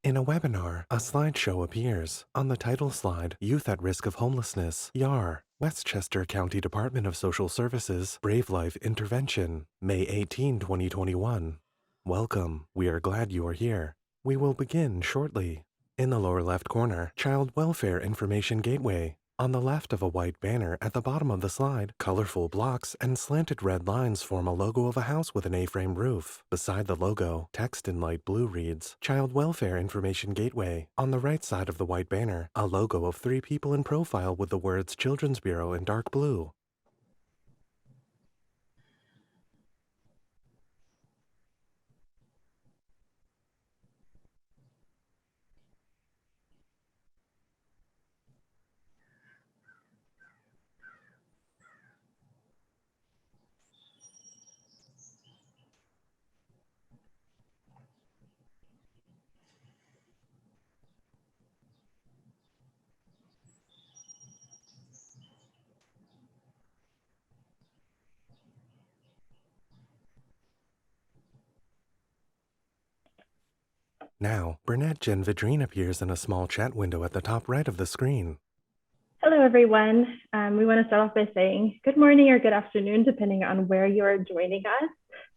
In a webinar, a slideshow appears. On the title slide, Youth at Risk of Homelessness, YARH, Westchester County Department of Social Services, BraveLife Intervention, May 18, 2021. Welcome. We are glad you are here. We will begin shortly. In the lower left corner, Child Welfare Information Gateway. On the left of a white banner at the bottom of the slide, colorful blocks and slanted red lines form a logo of a house with an A-frame roof. Beside the logo, text in light blue reads, Child Welfare Information Gateway. On the right side of the white banner, a logo of 3 people in profile with the words Children's Bureau in dark blue. Now, Burnett Jen Vidrine appears in a small chat window at the top right of the screen. Hello, everyone. We want to start off by saying good morning or good afternoon, depending on where you are joining us.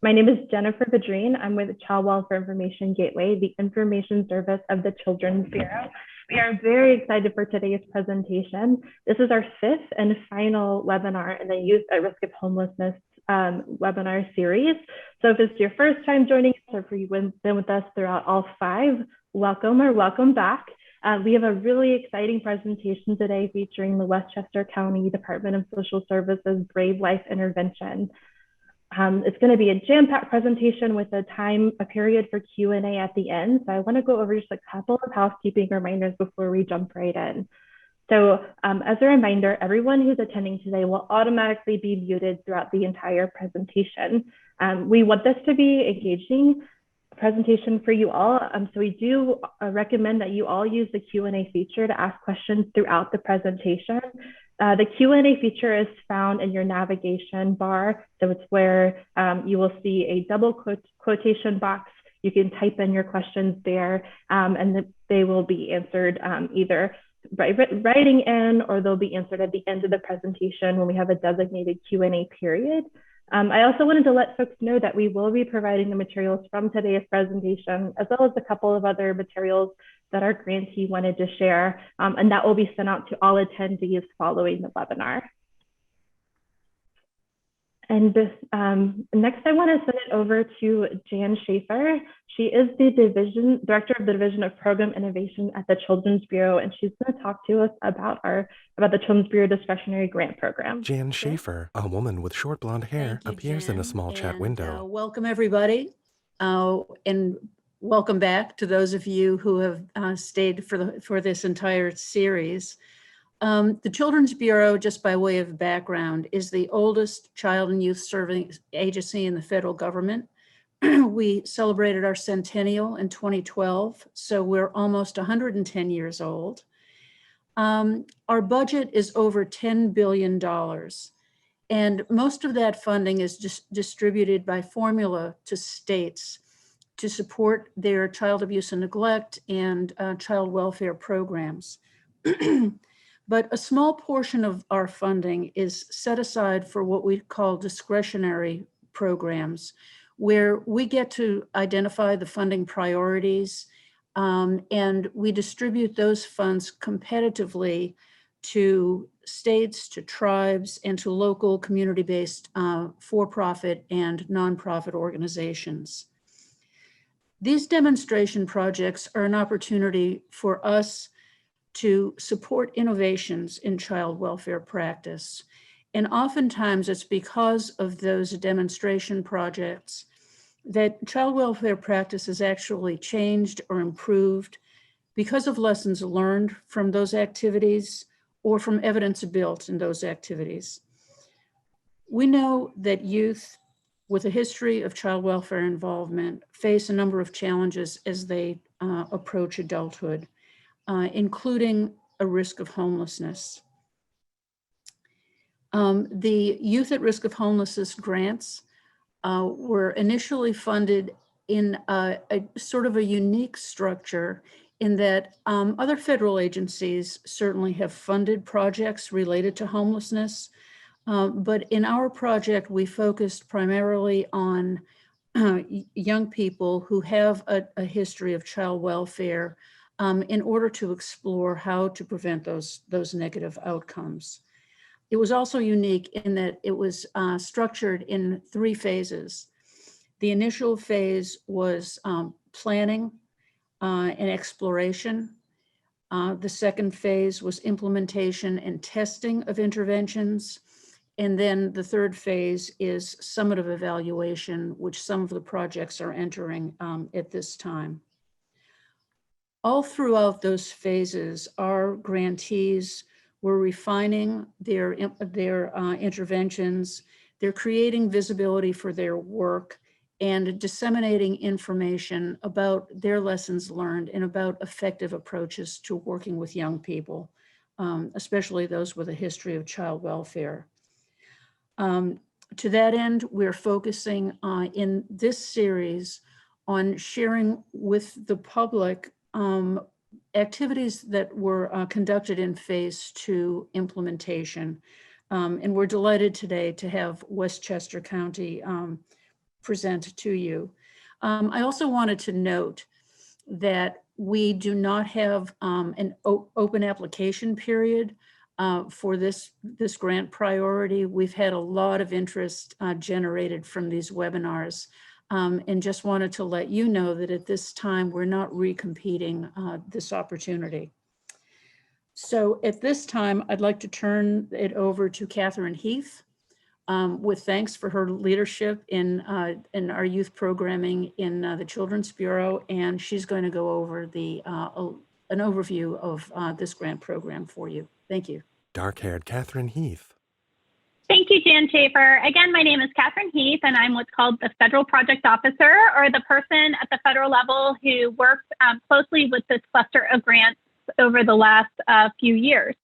My name is Jennifer Vidrine. I'm with Child Welfare Information Gateway, the information service of the Children's Bureau. We are very excited for today's presentation. This is our 5th and final webinar in the Youth at Risk of Homelessness webinar series. So if it's your first time joining us or if you've been with us throughout all 5, welcome or welcome back. We have a really exciting presentation today featuring the Westchester County Department of Social Services BraveLife Intervention. It's going to be a jam-packed presentation with a period for Q&A at the end. So I want to go over just a couple of housekeeping reminders before we jump right in. So as a reminder, everyone who's attending today will automatically be muted throughout the entire presentation. We want this to be engaging presentation for you all. So we do recommend that you all use the Q&A feature to ask questions throughout the presentation. The Q&A feature is found in your navigation bar. So it's where you will see a double quotation box. You can type in your questions there and they will be answered either by writing in or they'll be answered at the end of the presentation when we have a designated Q&A period. I also wanted to let folks know that we will be providing the materials from today's presentation, as well as a couple of other materials that our grantee wanted to share, and that will be sent out to all attendees following the webinar. And next, I want to send it over to Jan Schaefer. She is the director of the Division of Program Innovation at the Children's Bureau, and she's going to talk to us about the Children's Bureau Discretionary Grant Program. Jan Schaefer, a woman with short blonde hair, appears in a small chat window. Welcome, everybody, and welcome back to those of you who have stayed for this entire series. The Children's Bureau, just by way of background, is the oldest child and youth serving agency in the federal government. We celebrated our centennial in 2012, so we're almost 110 years old. Our budget is over $10 billion, and most of that funding is just distributed by formula to states to support their child abuse and neglect and child welfare programs. But a small portion of our funding is set aside for what we call discretionary programs, where we get to identify the funding priorities and we distribute those funds competitively to states, to tribes, and to local community-based for-profit and nonprofit organizations. These demonstration projects are an opportunity for us to support innovations in child welfare practice. And oftentimes it's because of those demonstration projects that child welfare practice has actually changed or improved because of lessons learned from those activities or from evidence built in those activities. We know that youth with a history of child welfare involvement face a number of challenges as they approach adulthood, including a risk of homelessness. The Youth at Risk of Homelessness grants were initially funded in a sort of a unique structure in that other federal agencies certainly have funded projects related to homelessness. But in our project, we focused primarily on young people who have a history of child welfare in order to explore how to prevent those negative outcomes. It was also unique in that it was structured in 3 phases. The initial phase was planning and exploration. The second phase was implementation and testing of interventions. And then the third phase is summative evaluation, which some of the projects are entering at this time. All throughout those phases, our grantees were refining their interventions, they're creating visibility for their work, and disseminating information about their lessons learned and about effective approaches to working with young people, especially those with a history of child welfare. To that end, we're focusing in this series on sharing with the public activities that were conducted in phase 2 implementation. And we're delighted today to have Westchester County present to you. I also wanted to note that we do not have an open application period for this grant priority. We've had a lot of interest generated from these webinars, and just wanted to let you know that at this time, we're not recompeting this opportunity. So at this time, I'd like to turn it over to Catherine Heath, with thanks for her leadership in our youth programming in the Children's Bureau, and she's going to go over an overview of this grant program for you. Thank you. Dark-haired Catherine Heath. Thank you, Jan Schaefer. Again, my name is Catherine Heath, and I'm what's called the Federal Project Officer, or the person at the federal level who works closely with this cluster of grants over the last few years.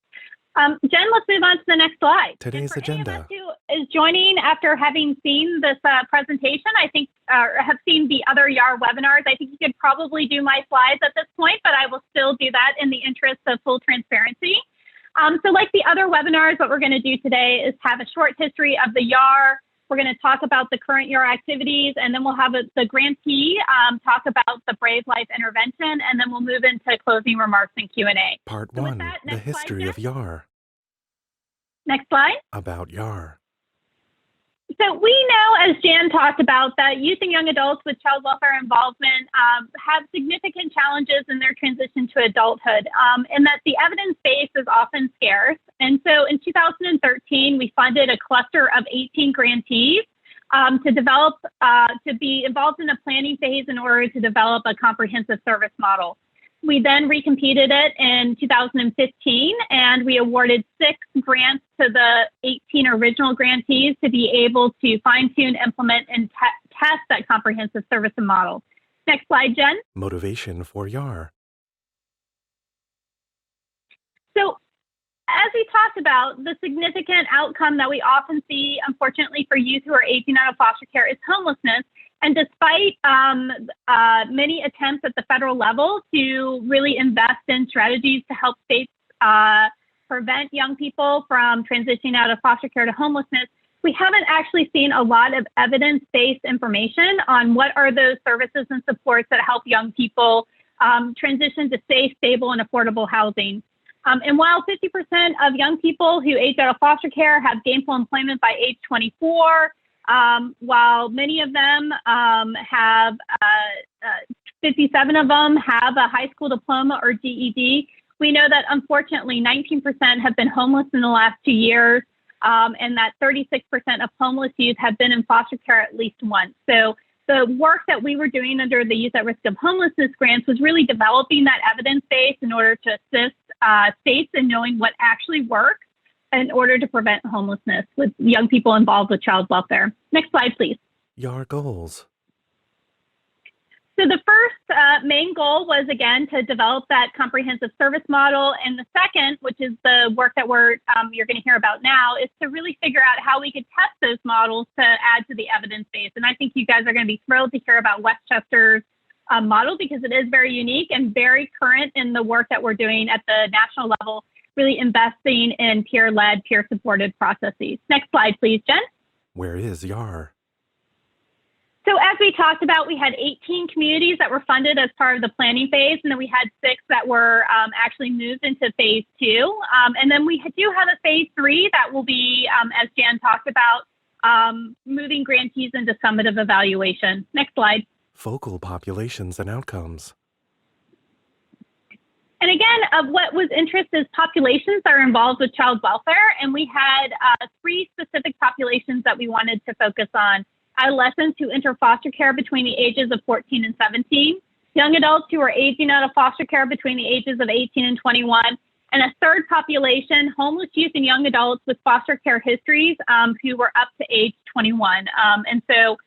Jen, let's move on to the next slide. Today's agenda. Anyone who is joining after having seen this presentation, I think, have seen the other YARH webinars, I think you could probably do my slides at this point, but I will still do that in the interest of full transparency. So like the other webinars, what we're going to do today is have a short history of the YARH. We're going to talk about the current YARH activities, and then we'll have the grantee talk about the BraveLife Intervention, and then we'll move into closing remarks and Q&A. Part So with 1, that, the next slide, history Jen. of YARH. Next slide. About YARH. So we know, as Jan talked about, that youth and young adults with child welfare involvement have significant challenges in their transition to adulthood, and that the evidence base is often scarce. And so in 2013, we funded a cluster of 18 grantees to be involved in a planning phase in order to develop a comprehensive service model. We then recompeted it in 2015, and we awarded 6 grants to the 18 original grantees to be able to fine-tune, implement, and test that comprehensive service and model. Next slide, Jen. Motivation for YARH. So as we talked about, the significant outcome that we often see, unfortunately, for youth who are aging out of foster care is homelessness. And despite many attempts at the federal level to really invest in strategies to help states prevent young people from transitioning out of foster care to homelessness, we haven't actually seen a lot of evidence-based information on what are those services and supports that help young people transition to safe, stable, and affordable housing. And while 50% of young people who age out of foster care have gainful employment by age 24, while many of them have, 57 of them have a high school diploma or GED, we know that unfortunately 19% have been homeless in the last 2 years, and that 36% of homeless youth have been in foster care at least once. So the work that we were doing under the Youth at Risk of Homelessness grants was really developing that evidence base in order to assist states in knowing what actually works in order to prevent homelessness with young people involved with child welfare. Next slide, please. YARH goals. So the first main goal was, again, to develop that comprehensive service model. And the second, which is the work that you're going to hear about now, is to really figure out how we could test those models to add to the evidence base. And I think you guys are going to be thrilled to hear about Westchester's model, because it is very unique and very current in the work that we're doing at the national level, really investing in peer-led, peer-supported processes. Next slide, please, Jen. Where is YARH? So as we talked about, we had 18 communities that were funded as part of the planning phase, and then we had 6 that were actually moved into phase 2. And then we do have a phase 3 that will be, as Jan talked about, moving grantees into summative evaluation. Next slide. Focal populations and outcomes. And again, what was interest is populations that are involved with child welfare, and we had 3 specific populations that we wanted to focus on. Adolescents who enter foster care between the ages of 14 and 17, young adults who are aging out of foster care between the ages of 18 and 21, and a third population, homeless youth and young adults with foster care histories who were up to age 21. And so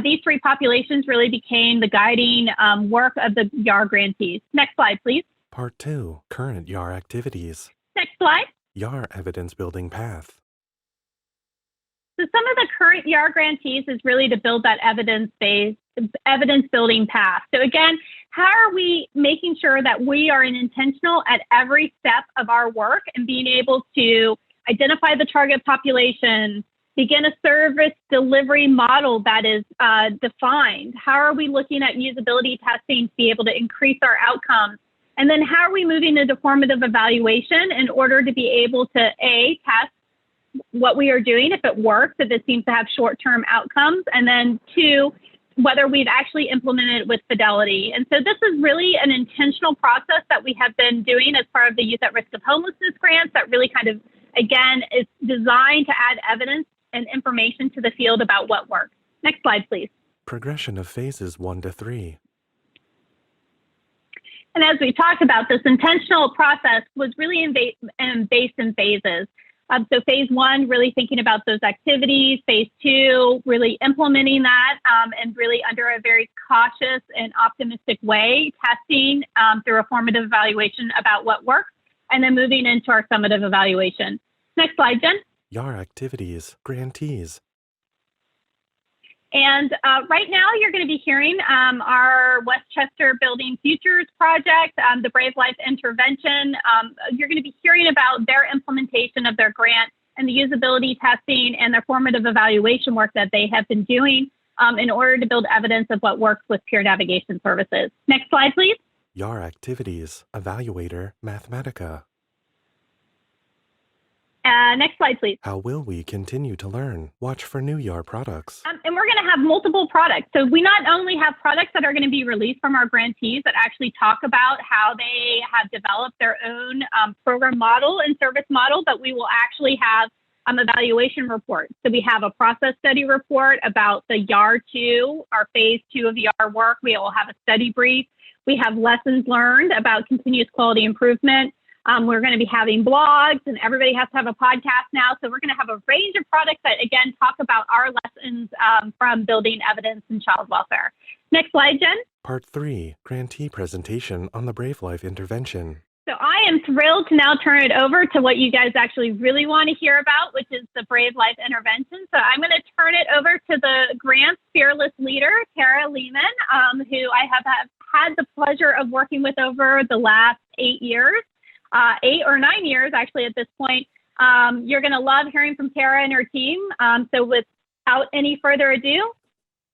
these 3 populations really became the guiding work of the YARH grantees. Next slide, please. Part 2, current YARH activities. Next slide. YARH evidence building path. So some of the current YARH grantees is really to build that evidence-based, evidence-building path. So again, how are we making sure that we are intentional at every step of our work and being able to identify the target population, begin a service delivery model that is defined? How are we looking at usability testing to be able to increase our outcomes? And then how are we moving into formative evaluation in order to be able to, A, test what we are doing, if it works, if it seems to have short-term outcomes, and then 2, whether we've actually implemented it with fidelity. And so this is really an intentional process that we have been doing as part of the Youth at Risk of Homelessness grants that really kind of, again, is designed to add evidence and information to the field about what works. Next slide, please. Progression of phases 1 to 3. And as we talked about, this intentional process was really based in phases. So phase 1, really thinking about those activities. Phase 2, really implementing that and really under a very cautious and optimistic way, testing through a formative evaluation about what works, and then moving into our summative evaluation. Next slide, Jen. YARH activities, grantees. And right now, you're going to be hearing our Westchester Building Futures project, the BraveLife Intervention. You're going to be hearing about their implementation of their grant and the usability testing and their formative evaluation work that they have been doing in order to build evidence of what works with peer navigation services. Next slide, please. YARH activities, evaluator, Mathematica. Next slide, please. How will we continue to learn? Watch for new YARH products. And we're going to have multiple products. So we not only have products that are going to be released from our grantees that actually talk about how they have developed their own program model and service model, but we will actually have evaluation reports. So we have a process study report about the YARH 2, our phase 2 of YARH work. We will have a study brief. We have lessons learned about continuous quality improvement. We're going to be having blogs, and everybody has to have a podcast now. So we're going to have a range of products that, again, talk about our lessons from building evidence in child welfare. Next slide, Jen. Part 3, grantee presentation on the BraveLife Intervention. So I am thrilled to now turn it over to what you guys actually really want to hear about, which is the BraveLife Intervention. So I'm going to turn it over to the grant's fearless leader, Tara Lehman, who I have had the pleasure of working with over the last 8 years. 8 or 9 years, actually, at this point. You're going to love hearing from Tara and her team. So without any further ado,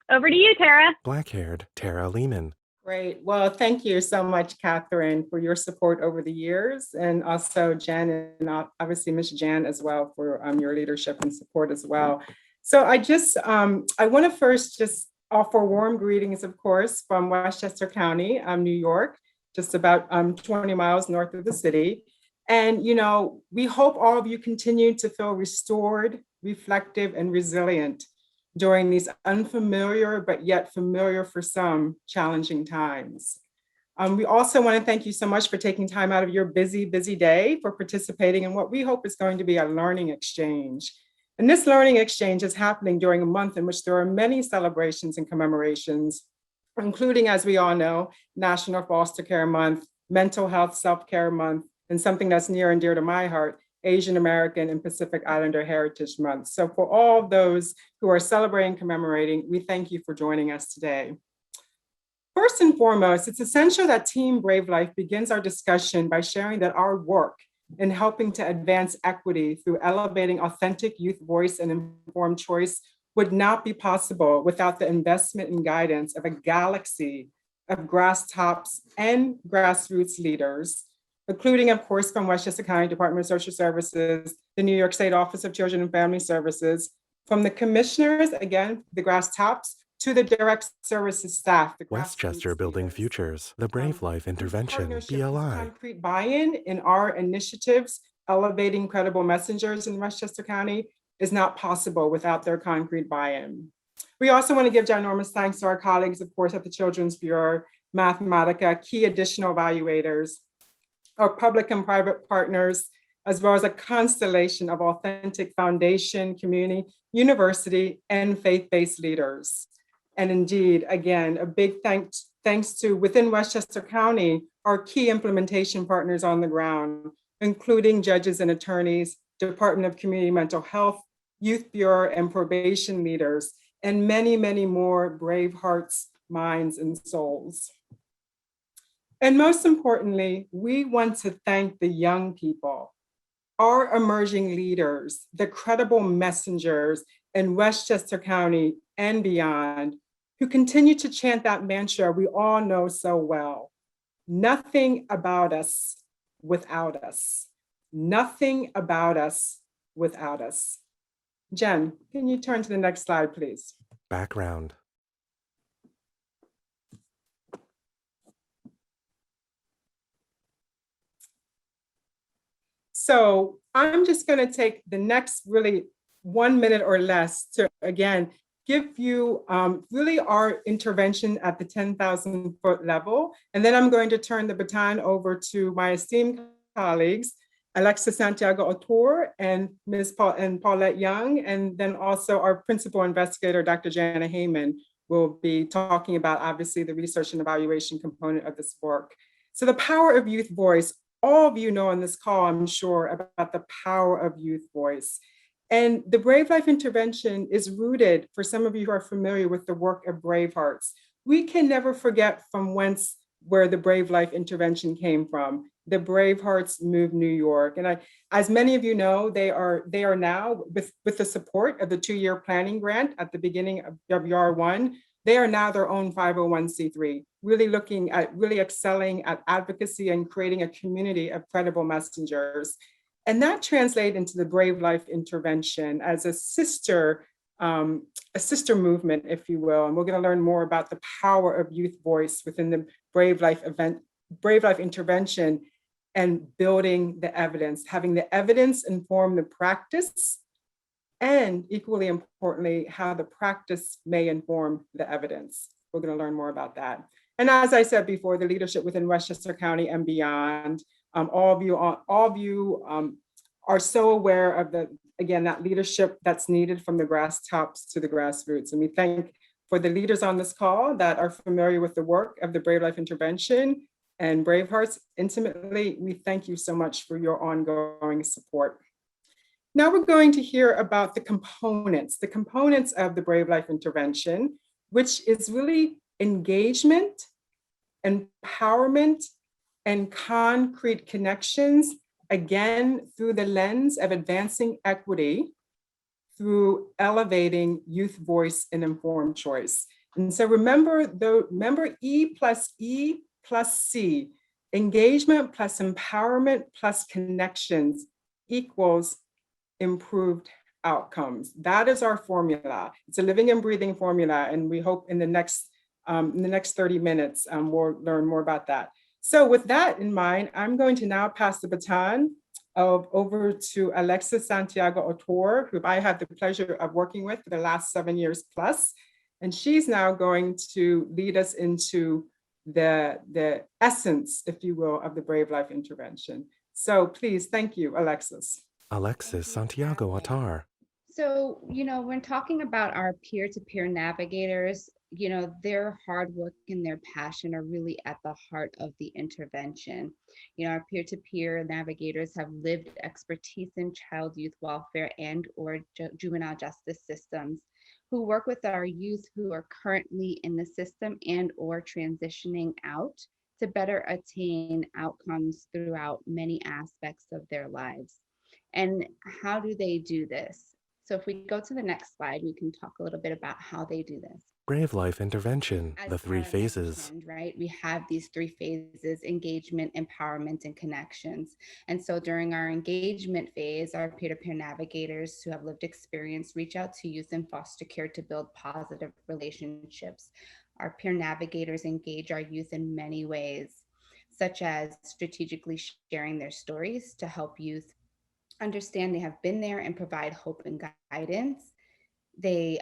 over to you, Tara. Black-haired Tara Lehman. Great. Well, thank you so much, Catherine, for your support over the years, and also Jen and obviously Ms. Jan as well for your leadership and support as well. So I want to first just offer warm greetings, of course, from Westchester County, New York, just about 20 miles north of the city. And, we hope all of you continue to feel restored, reflective, and resilient during these unfamiliar, but yet familiar for some, challenging times. We also want to thank you so much for taking time out of your busy, busy day for participating in what we hope is going to be a learning exchange. And this learning exchange is happening during a month in which there are many celebrations and commemorations including, as we all know, National Foster Care Month, Mental Health Self-Care Month, and something that's near and dear to my heart, Asian American and Pacific Islander Heritage Month. So for all those who are celebrating, commemorating, we thank you for joining us today. First and foremost, it's essential that Team Brave Life begins our discussion by sharing that our work in helping to advance equity through elevating authentic youth voice and informed choice would not be possible without the investment and guidance of a galaxy of grass tops and grassroots leaders, including, of course, from Westchester County Department of Social Services, the New York State Office of Children and Family Services, from the commissioners, again, the grass tops, to the direct services staff. Westchester Building Futures, the BraveLife Intervention, BLI. Concrete buy-in in our initiatives, elevating credible messengers in Westchester County, is not possible without their concrete buy-in. We also want to give ginormous thanks to our colleagues, of course, at the Children's Bureau, Mathematica, key additional evaluators, our public and private partners, as well as a constellation of authentic foundation, community, university, and faith-based leaders. And indeed, again, a big thanks to within Westchester County, our key implementation partners on the ground, including judges and attorneys, Department of Community Mental Health, Youth Bureau and probation leaders, and many, many more brave hearts, minds, and souls. And most importantly, we want to thank the young people, our emerging leaders, the credible messengers in Westchester County and beyond, who continue to chant that mantra we all know so well. Nothing about us without us. Nothing about us without us. Jen, can you turn to the next slide, please? Background. So I'm just going to take the next really 1 minute or less to, again, give you really our intervention at the 10,000 foot level. And then I'm going to turn the baton over to my esteemed colleagues, Alexis Santiago-Autor and Paulette Young, and then also our principal investigator, Dr. Jana Heyman, will be talking about, obviously, the research and evaluation component of this work. So the power of youth voice, all of you know on this call, I'm sure, about the power of youth voice. And the Brave Life Intervention is rooted, for some of you who are familiar with the work of Bravehearts. We can never forget from where the Brave Life Intervention came from. The Bravehearts moved New York. And as many of you know, they are now, with the support of the 2-year planning grant at the beginning of YARH 1, they are now their own 501c3, really excelling at advocacy and creating a community of credible messengers. And that translates into the Brave Life Intervention as a sister movement, if you will. And we're going to learn more about the power of youth voice within the Brave Life Intervention, and building the evidence, having the evidence inform the practice, and equally importantly, how the practice may inform the evidence. We're going to learn more about that. And as I said before, the leadership within Westchester County and beyond, all of you are so aware of that leadership that's needed from the grass tops to the grassroots. And we thank for the leaders on this call that are familiar with the work of the Brave Life Intervention and Bravehearts intimately. We thank you so much for your ongoing support. Now we're going to hear about the components of the Brave Life Intervention, which is really engagement, empowerment, and concrete connections, again, through the lens of advancing equity through elevating youth voice and informed choice. And so remember E plus C, engagement plus empowerment plus connections equals improved outcomes. That is our formula. It's a living and breathing formula. And we hope in the next 30 minutes, we'll learn more about that. So with that in mind, I'm going to now pass the baton over to Alexis Santiago-Autor, who I had the pleasure of working with for the last 7 years plus. And she's now going to lead us into the essence, if you will, of the Brave Life Intervention. So please, thank you, Alexis. Alexis Santiago-Autor. So, when talking about our peer-to-peer navigators, their hard work and their passion are really at the heart of the intervention. Our peer-to-peer navigators have lived expertise in child youth welfare and or juvenile justice systems, who work with our youth who are currently in the system and or transitioning out to better attain outcomes throughout many aspects of their lives. And how do they do this? So if we go to the next slide, we can talk a little bit about how they do this. BraveLife Intervention, As the three Tara phases. mentioned, right, we have these three phases: engagement, empowerment, and connections. And so during our engagement phase, our peer-to-peer navigators who have lived experience reach out to youth in foster care to build positive relationships. Our peer navigators engage our youth in many ways, such as strategically sharing their stories to help youth understand they have been there and provide hope and guidance. They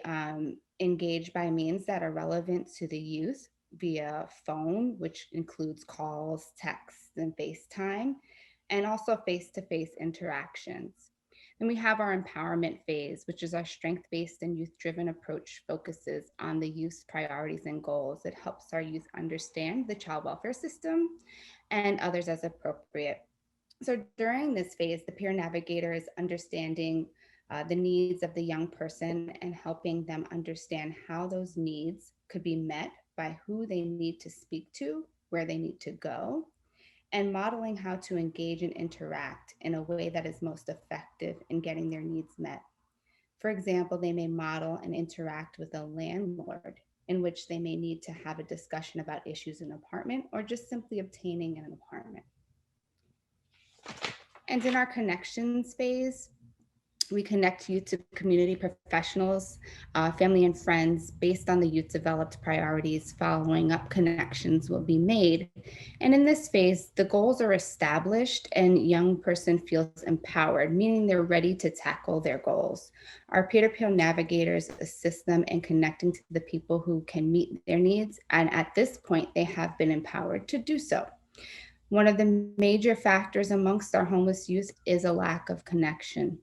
engage by means that are relevant to the youth via phone, which includes calls, texts, and FaceTime, and also face-to-face interactions. Then we have our empowerment phase, which is our strength-based and youth-driven approach, focuses on the youth's priorities and goals. It helps our youth understand the child welfare system and others as appropriate. So during this phase, the peer navigator is understanding the needs of the young person and helping them understand how those needs could be met by who they need to speak to, where they need to go, and modeling how to engage and interact in a way that is most effective in getting their needs met. For example, they may model and interact with a landlord, in which they may need to have a discussion about issues in an apartment or just simply obtaining an apartment. And in our connections phase, we connect youth to community professionals, family and friends based on the youth developed priorities. Following up connections will be made. And in this phase, the goals are established and young person feels empowered, meaning they're ready to tackle their goals. Our peer-to-peer navigators assist them in connecting to the people who can meet their needs. And at this point, they have been empowered to do so. One of the major factors amongst our homeless youth is a lack of connection.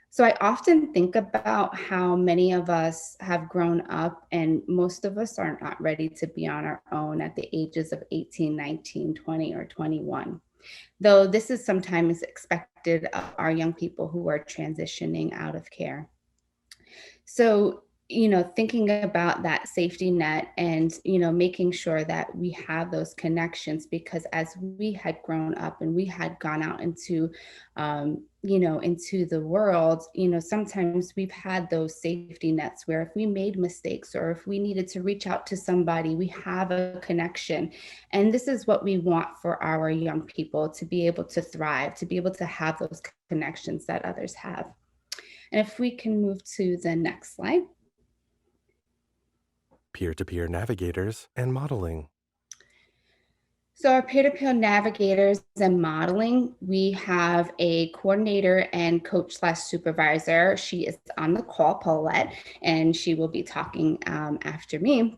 So I often think about how many of us have grown up and most of us are not ready to be on our own at the ages of 18, 19, 20, or 21. Though this is sometimes expected of our young people who are transitioning out of care. So, thinking about that safety net and, making sure that we have those connections, because as we had grown up and we had gone out into, into the world, sometimes we've had those safety nets where if we made mistakes or if we needed to reach out to somebody, we have a connection. And this is what we want for our young people, to be able to thrive, to be able to have those connections that others have. And if we can move to the next slide. Peer-to-peer navigators and modeling. So our peer-to-peer navigators and modeling, we have a coordinator and coach/supervisor. She is on the call, Paulette, and she will be talking after me.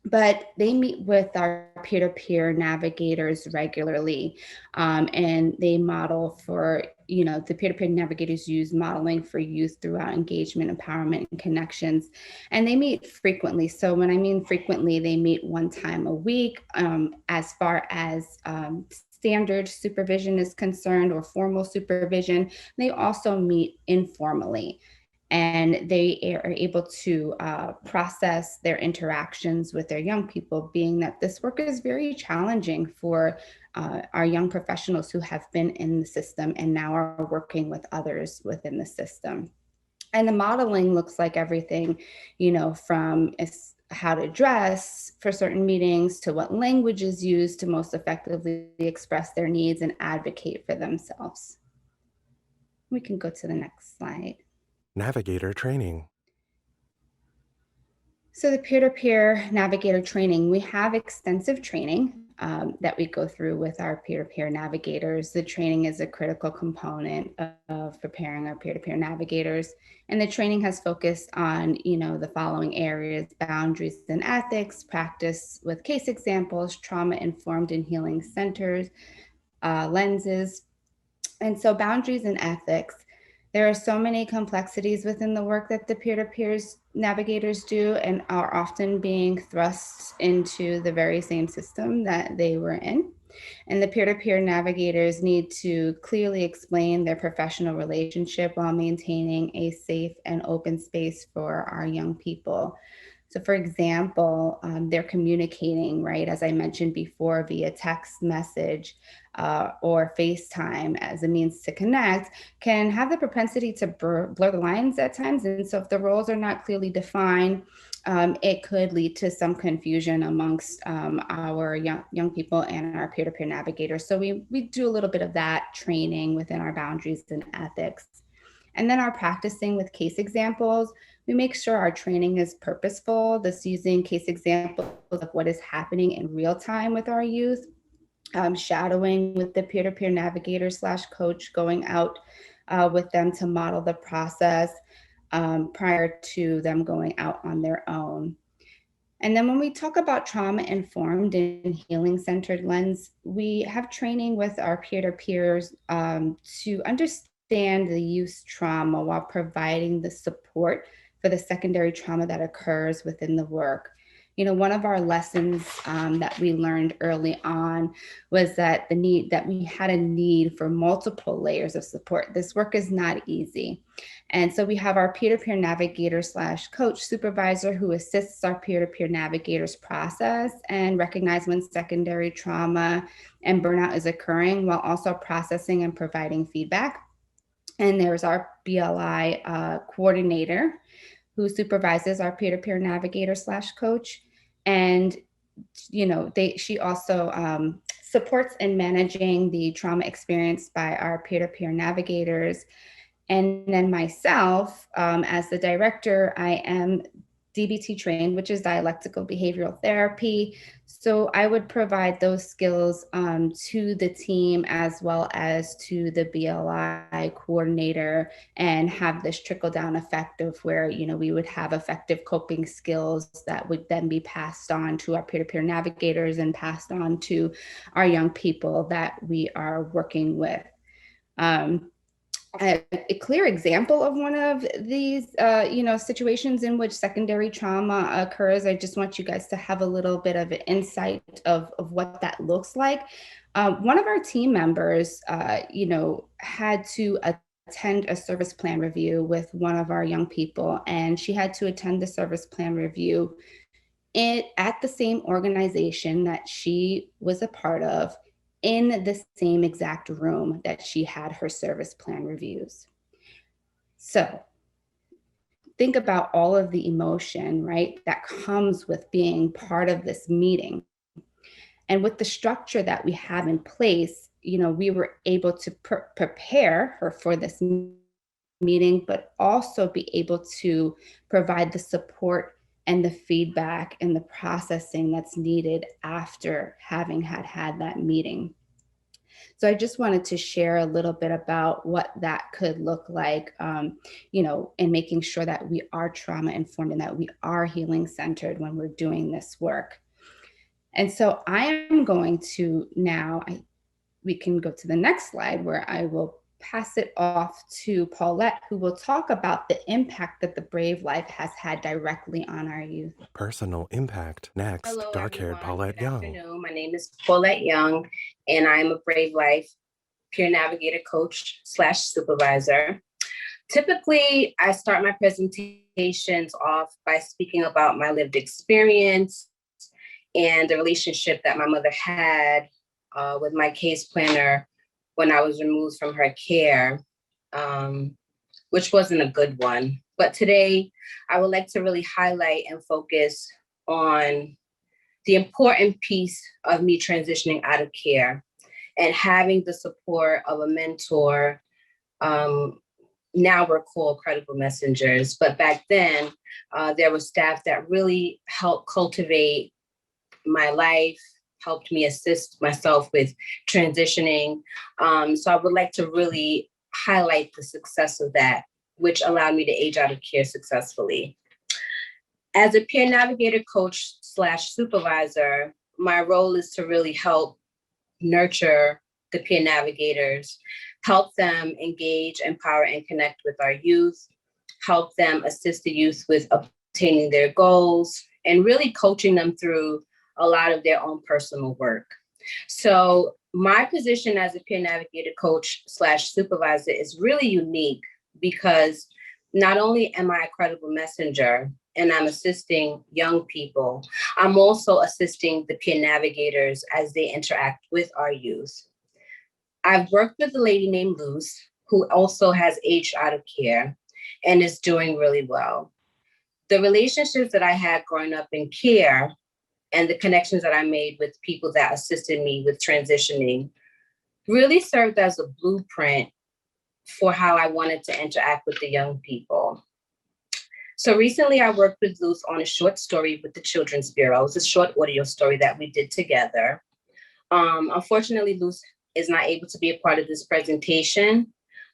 But they meet with our peer-to-peer navigators regularly, and they model for, the peer-to-peer navigators use modeling for youth throughout engagement, empowerment, and connections. And they meet frequently. So when I mean frequently, they meet one time a week. As far as standard supervision is concerned or formal supervision, they also meet informally. And they are able to process their interactions with their young people, being that this work is very challenging for our young professionals who have been in the system and now are working with others within the system. And the modeling looks like everything, from how to dress for certain meetings to what language is used to most effectively express their needs and advocate for themselves. We can go to the next slide. Navigator training. So the peer-to-peer navigator training, we have extensive training that we go through with our peer-to-peer navigators. The training is a critical component of preparing our peer-to-peer navigators. And the training has focused on, the following areas: boundaries and ethics, practice with case examples, trauma-informed and healing centers, lenses. And so boundaries and ethics. There are so many complexities within the work that the peer-to-peer navigators do and are often being thrust into the very same system that they were in. And the peer-to-peer navigators need to clearly explain their professional relationship while maintaining a safe and open space for our young people. So for example, they're communicating, right, as I mentioned before, via text message or FaceTime as a means to connect, can have the propensity to blur the lines at times. And so if the roles are not clearly defined, it could lead to some confusion amongst our young people and our peer-to-peer navigators. So we do a little bit of that training within our boundaries and ethics. And then our practicing with case examples, we make sure our training is purposeful, this using case examples of what is happening in real time with our youth, shadowing with the peer-to-peer navigator / coach, going out with them to model the process prior to them going out on their own. And then when we talk about trauma-informed and healing-centered lens, we have training with our peer-to-peers to understand the youth's trauma while providing the support for the secondary trauma that occurs within the work. You know, one of our lessons that we learned early on was that we had a need for multiple layers of support. This work is not easy. And so we have our peer-to-peer navigator / coach supervisor who assists our peer-to-peer navigators process and recognize when secondary trauma and burnout is occurring while also processing and providing feedback. And there's our BLI coordinator who supervises our peer-to-peer navigator / coach. And, you know, she also supports in managing the trauma experienced by our peer-to-peer navigators. And then myself, as the director, I am DBT trained, which is dialectical behavioral therapy. So I would provide those skills to the team as well as to the BLI coordinator and have this trickle down effect of where, you know, we would have effective coping skills that would then be passed on to our peer-to-peer navigators and passed on to our young people that we are working with. A clear example of one of these, situations in which secondary trauma occurs. I just want you guys to have a little bit of an insight of what that looks like. One of our team members, had to attend a service plan review with one of our young people, and she had to attend the service plan review at the same organization that she was a part of, in the same exact room that she had her service plan reviews. So think about all of the emotion, right, that comes with being part of this meeting. And with the structure that we have in place, you know, we were able to prepare her for this meeting, but also be able to provide the support and the feedback and the processing that's needed after having had that meeting. So I just wanted to share a little bit about what that could look like, and making sure that we are trauma informed and that we are healing centered when we're doing this work. And so I am going to now, we can go to the next slide where I will pass it off to Paulette, who will talk about the impact that the BraveLife has had directly on our youth. Personal impact. Next, Hello, dark-haired everyone. Paulette Good Young. afternoon. My name is Paulette Young, and I'm a BraveLife Peer Navigator coach / supervisor. Typically, I start my presentations off by speaking about my lived experience and the relationship that my mother had with my case planner when I was removed from her care, which wasn't a good one. But today, I would like to really highlight and focus on the important piece of me transitioning out of care and having the support of a mentor. Now we're called credible messengers, but back then there was staff that really helped cultivate my life, helped me assist myself with transitioning. So I would like to really highlight the success of that, which allowed me to age out of care successfully. As a peer navigator coach / supervisor, my role is to really help nurture the peer navigators, help them engage, empower, and connect with our youth, help them assist the youth with obtaining their goals, and really coaching them through a lot of their own personal work. So my position as a peer navigator coach / supervisor is really unique because not only am I a credible messenger and I'm assisting young people, I'm also assisting the peer navigators as they interact with our youth. I've worked with a lady named Luz, who also has aged out of care and is doing really well. The relationships that I had growing up in care and the connections that I made with people that assisted me with transitioning really served as a blueprint for how I wanted to interact with the young people. So recently I worked with Luz on a short story with the Children's Bureau. It was a short audio story that we did together. Unfortunately, Luz is not able to be a part of this presentation,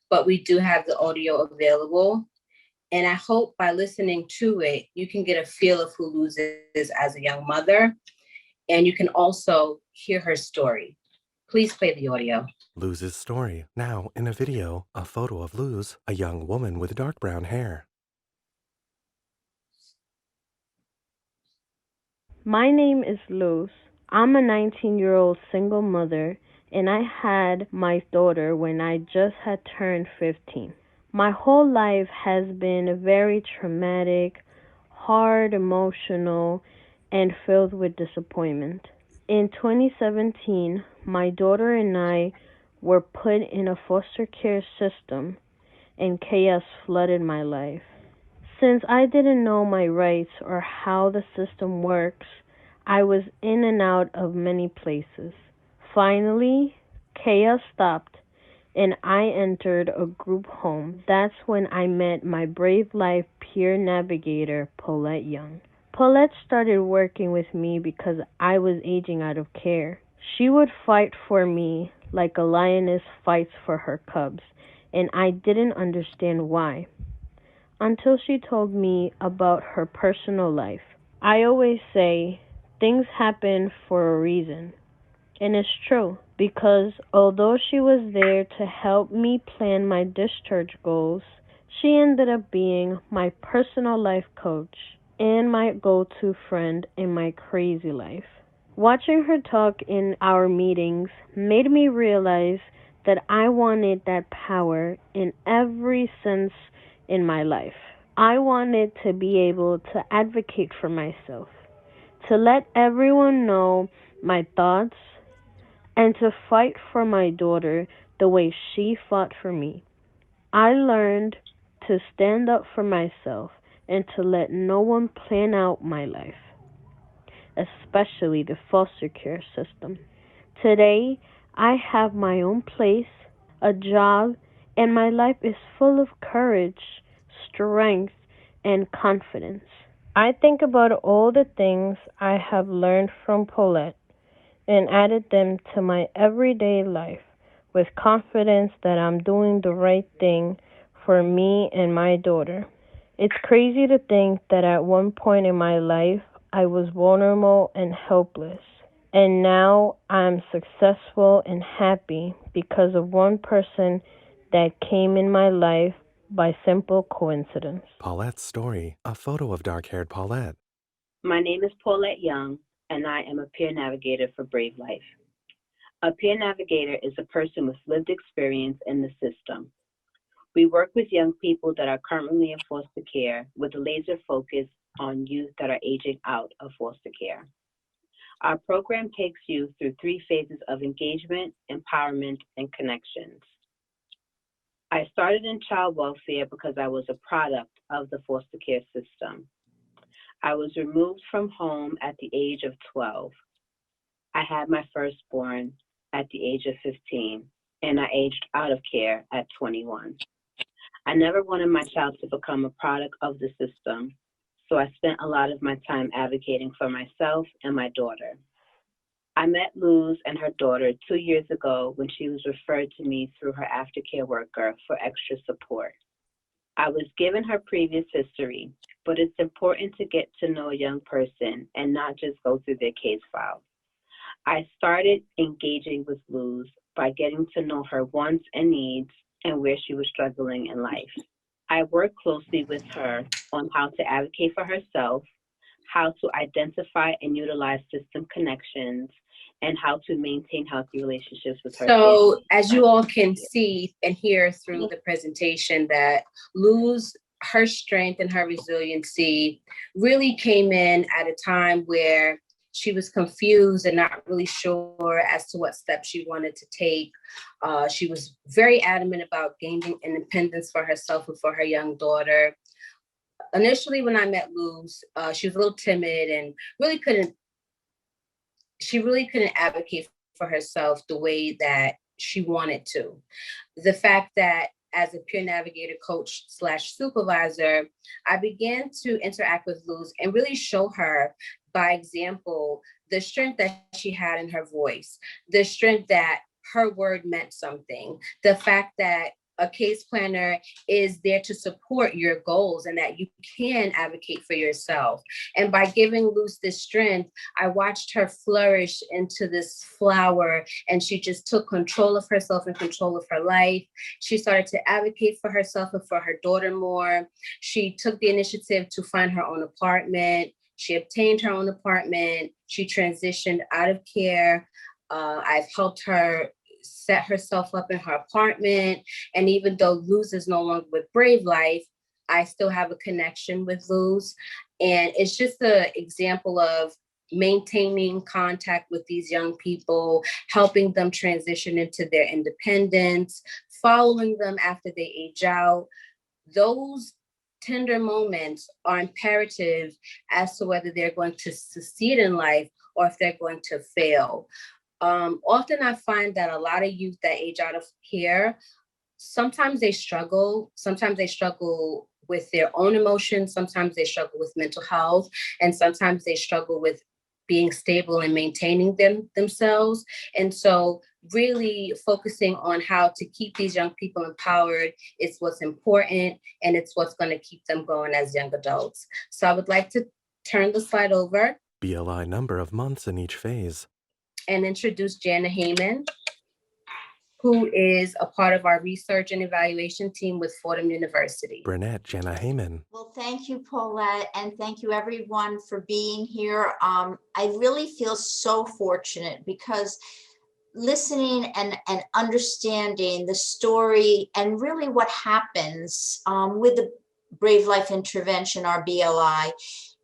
but we do have the audio available. And I hope by listening to it, you can get a feel of who Luz is as a young mother, and you can also hear her story. Please play the audio. Luz's story. Now, in a video, a photo of Luz, a young woman with dark brown hair. My name is Luz. I'm a 19-year-old single mother, and I had my daughter when I just had turned 15. My whole life has been very traumatic, hard, emotional, and filled with disappointment. In 2017, my daughter and I were put in a foster care system, and chaos flooded my life. Since I didn't know my rights or how the system works, I was in and out of many places. Finally, chaos stopped, and I entered a group home. That's when I met my BraveLife peer navigator, Paulette Young. Paulette started working with me because I was aging out of care. She would fight for me like a lioness fights for her cubs, and I didn't understand why, until she told me about her personal life. I always say, things happen for a reason. And it's true, because although she was there to help me plan my discharge goals, she ended up being my personal life coach and my go-to friend in my crazy life. Watching her talk in our meetings made me realize that I wanted that power in every sense in my life. I wanted to be able to advocate for myself, to let everyone know my thoughts, and to fight for my daughter the way she fought for me. I learned to stand up for myself and to let no one plan out my life, especially the foster care system. Today, I have my own place, a job, and my life is full of courage, strength, and confidence. I think about all the things I have learned from Paulette and added them to my everyday life with confidence that I'm doing the right thing for me and my daughter. It's crazy to think that at one point in my life, I was vulnerable and helpless. And now I'm successful and happy because of one person that came in my life by simple coincidence. Paulette's story. A photo of dark-haired Paulette. My name is Paulette Young, and I am a peer navigator for BraveLife. A peer navigator is a person with lived experience in the system. We work with young people that are currently in foster care with a laser focus on youth that are aging out of foster care. Our program takes youth through 3 phases of engagement, empowerment, and connections. I started in child welfare because I was a product of the foster care system. I was removed from home at the age of 12. I had my firstborn at the age of 15, and I aged out of care at 21. I never wanted my child to become a product of the system, so I spent a lot of my time advocating for myself and my daughter. I met Luz and her daughter 2 years ago when she was referred to me through her aftercare worker for extra support. I was given her previous history, but it's important to get to know a young person and not just go through their case file. I started engaging with Luz by getting to know her wants and needs and where she was struggling in life. I worked closely with her on how to advocate for herself, how to identify and utilize system connections, and how to maintain healthy relationships with her So family. as you all can see and hear through the presentation, that Luz, her strength and her resiliency really came in at a time where she was confused and not really sure as to what steps she wanted to take. She was very adamant about gaining independence for herself and for her young daughter. Initially, when I met Luz, she was a little timid and really couldn't advocate for herself the way that she wanted to. The fact that as a peer navigator coach / supervisor, I began to interact with Luz and really show her by example the strength that she had in her voice, the strength that her word meant something, the fact that a case planner is there to support your goals and that you can advocate for yourself. And by giving Luz this strength, I watched her flourish into this flower, and she just took control of herself and control of her life. She started to advocate for herself and for her daughter more. She took the initiative to find her own apartment. She obtained her own apartment. She transitioned out of care. I've helped her set herself up in her apartment. And even though Luz is no longer with BraveLife, I still have a connection with Luz. And it's just an example of maintaining contact with these young people, helping them transition into their independence, following them after they age out. Those tender moments are imperative as to whether they're going to succeed in life or if they're going to fail. Often I find that a lot of youth that age out of care, sometimes they struggle with their own emotions, sometimes they struggle with mental health, and sometimes they struggle with being stable and maintaining themselves. And so really focusing on how to keep these young people empowered is what's important, and it's what's going to keep them going as young adults. So I would like to turn the slide over. BLI number of months in each phase. And introduce Jana Heyman, who is a part of our research and evaluation team with Fordham University. Burnett Jana Heyman. Well, thank you, Paulette, and thank you everyone for being here. I really feel so fortunate because listening and understanding the story and really what happens with the BraveLife Intervention, our BLI,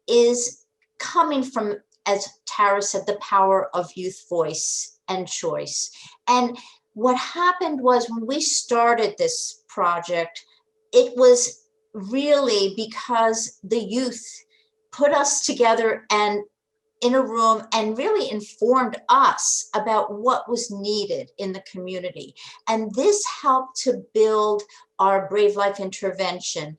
is coming from, as Tara said, the power of youth voice and choice. And what happened was when we started this project, it was really because the youth put us together and in a room and really informed us about what was needed in the community. And this helped to build our BraveLife Intervention.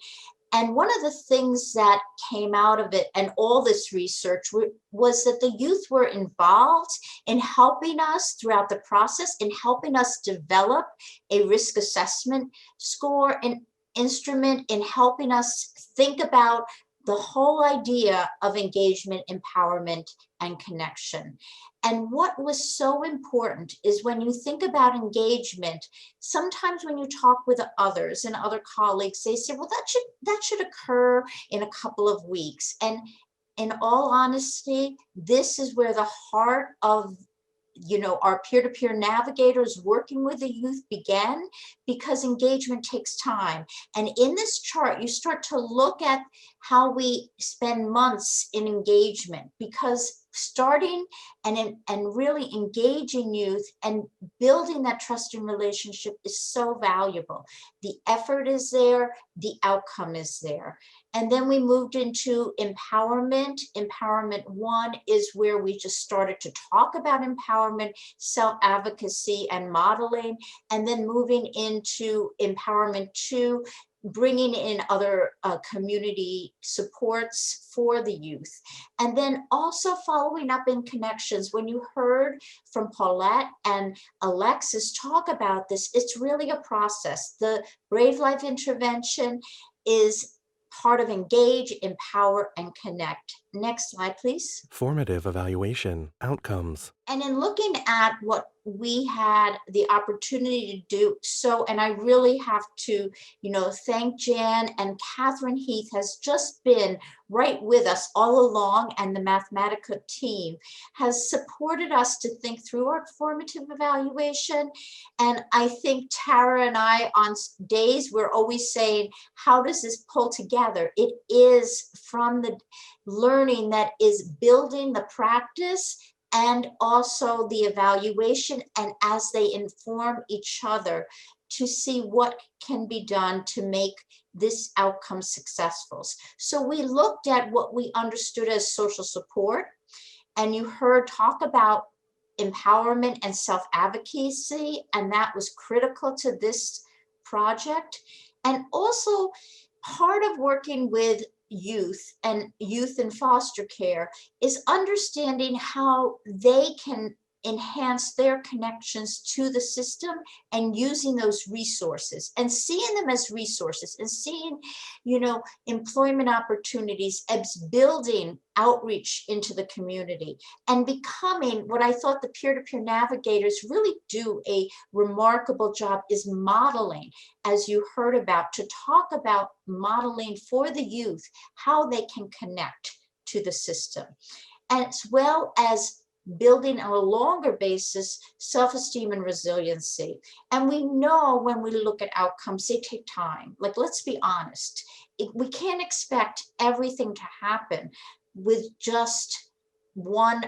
And one of the things that came out of it and all this research was that the youth were involved in helping us throughout the process, in helping us develop a risk assessment score, an instrument, in helping us think about the whole idea of engagement, empowerment, and connection. And what was so important is when you think about engagement, sometimes when you talk with others and other colleagues, they say, well, that should occur in a couple of weeks. And in all honesty, this is where the heart of our peer-to-peer navigators working with the youth began, because engagement takes time. And in this chart, you start to look at how we spend months in engagement, because starting and really engaging youth and building that trusting relationship is so valuable. The effort is there, the outcome is there. And then we moved into empowerment. Empowerment 1 is where we just started to talk about empowerment, self-advocacy, and modeling. And then moving into empowerment 2, bringing in other community supports for the youth. And then also following up in connections. When you heard from Paulette and Alexis talk about this, it's really a process. The BraveLife Intervention is part of engage, empower, and connect. Next slide, please. Formative evaluation, outcomes. And in looking at what we had the opportunity to do, and I really have to, thank Jan, and Catherine Heath has just been right with us all along, and the Mathematica team has supported us to think through our formative evaluation. And I think Tara and I, on days, we're always saying, how does this pull together? It is from the learning that is building the practice and also the evaluation, and as they inform each other to see what can be done to make this outcome successful. So we looked at what we understood as social support, and you heard talk about empowerment and self-advocacy, and that was critical to this project. And also part of working with youth in foster care is understanding how they can enhance their connections to the system and using those resources and seeing them as resources and seeing, employment opportunities as building outreach into the community and becoming what I thought the peer-to-peer navigators really do a remarkable job is modeling, as you heard about, to talk about modeling for the youth, how they can connect to the system, as well as building on a longer basis, self-esteem and resiliency. And we know when we look at outcomes, they take time. Like, let's be honest. We can't expect everything to happen with just one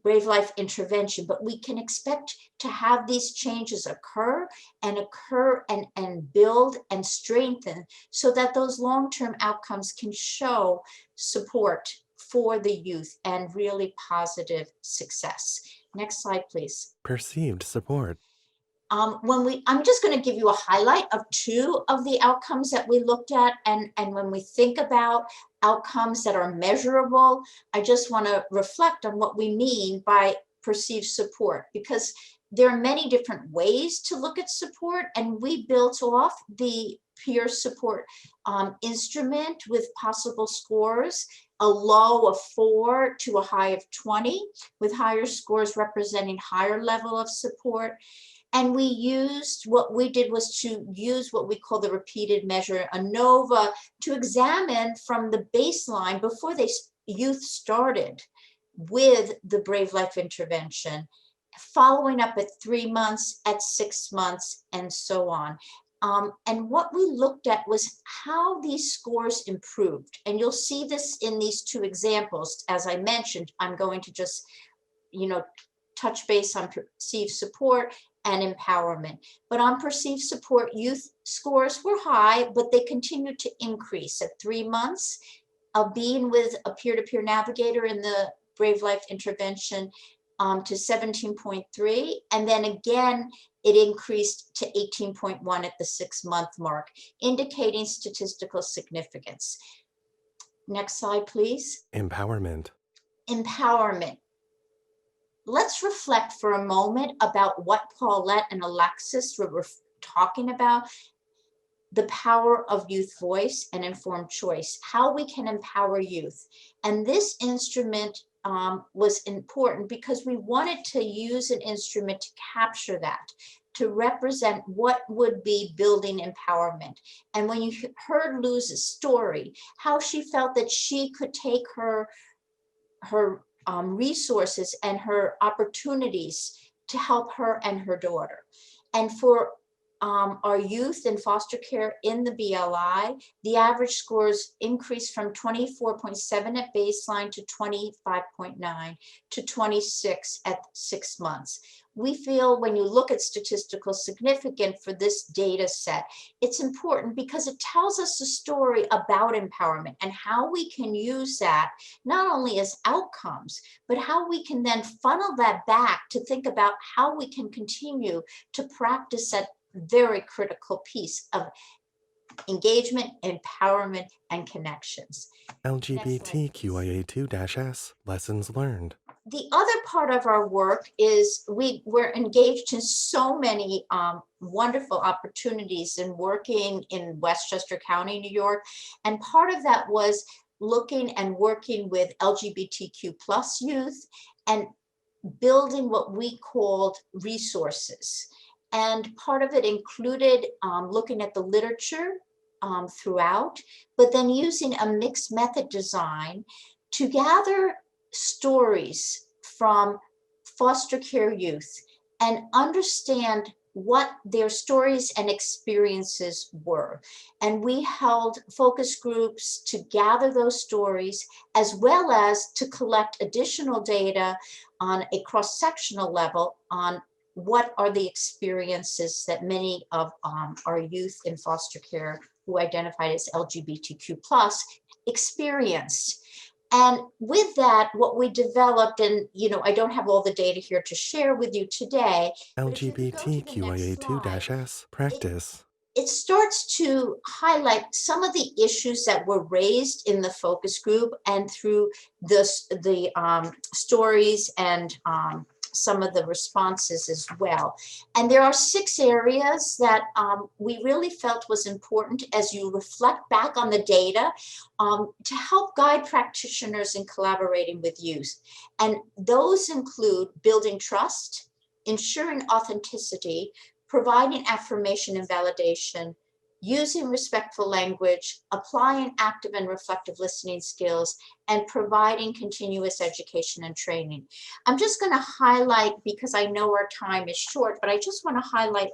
BraveLife intervention, but we can expect to have these changes occur and build and strengthen so that those long-term outcomes can show support for the youth and really positive success. Next slide, please. Perceived support. I'm just going to give you a highlight of 2 of the outcomes that we looked at. And when we think about outcomes that are measurable, I just want to reflect on what we mean by perceived support, because there are many different ways to look at support. And we built off the peer support instrument with possible scores, a low of 4 to a high of 20, with higher scores representing higher level of support. And what we did was to use what we call the repeated measure, ANOVA, to examine from the baseline before youth started with the BraveLife intervention, following up at 3 months, at 6 months, and so on. And what we looked at was how these scores improved. And you'll see this in these 2 examples. As I mentioned, I'm going to just, touch base on perceived support and empowerment. But on perceived support, youth scores were high, but they continued to increase at 3 months of being with a peer-to-peer navigator in the BraveLife intervention to 17.3. And then again, it increased to 18.1 at the 6-month mark, indicating statistical significance. Next slide, please. Empowerment. Empowerment. Let's reflect for a moment about what Paulette and Alexis were talking about, the power of youth voice and informed choice, how we can empower youth. And this instrument was important because we wanted to use an instrument to capture that, to represent what would be building empowerment. And when you heard Luz's story, how she felt that she could take her resources and her opportunities to help her and her daughter. And for our youth in foster care in the BLI, the average scores increased from 24.7 at baseline to 25.9 to 26 at 6 months. We feel when you look at statistical significance for this data set, it's important because it tells us a story about empowerment and how we can use that not only as outcomes, but how we can then funnel that back to think about how we can continue to practice that very critical piece of engagement, empowerment, and connections. LGBTQIA2-S, lessons learned. The other part of our work is we're engaged in so many wonderful opportunities in working in Westchester County, New York. And part of that was looking and working with LGBTQ plus youth and building what we called resources. And part of it included looking at the literature throughout, but then using a mixed method design to gather stories from foster care youth and understand what their stories and experiences were. And we held focus groups to gather those stories, as well as to collect additional data on a cross-sectional level on what are the experiences that many of our youth in foster care who identified as LGBTQ plus experienced. And with that, what we developed, and I don't have all the data here to share with you today, LGBTQIA2-S practice. it starts to highlight some of the issues that were raised in the focus group and through the stories and some of the responses as well. And there are 6 areas that we really felt was important as you reflect back on the data to help guide practitioners in collaborating with youth. And those include building trust, ensuring authenticity, providing affirmation and validation, using respectful language, applying active and reflective listening skills, and providing continuous education and training. I'm just going to highlight, because I know our time is short, but I just want to highlight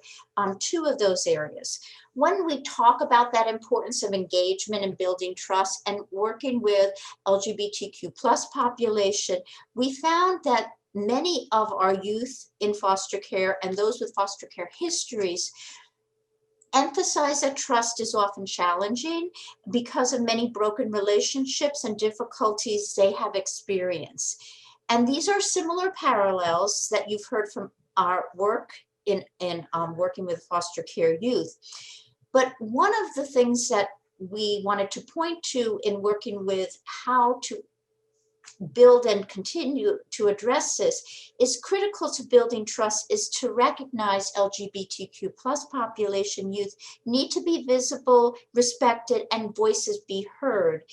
2 of those areas. When we talk about that importance of engagement and building trust and working with LGBTQ plus population, we found that many of our youth in foster care and those with foster care histories emphasize that trust is often challenging because of many broken relationships and difficulties they have experienced. And these are similar parallels that you've heard from our work in working with foster care youth. But one of the things that we wanted to point to in working with how to build and continue to address this is critical to building trust is to recognize LGBTQ plus population youth need to be visible, respected, and voices be heard.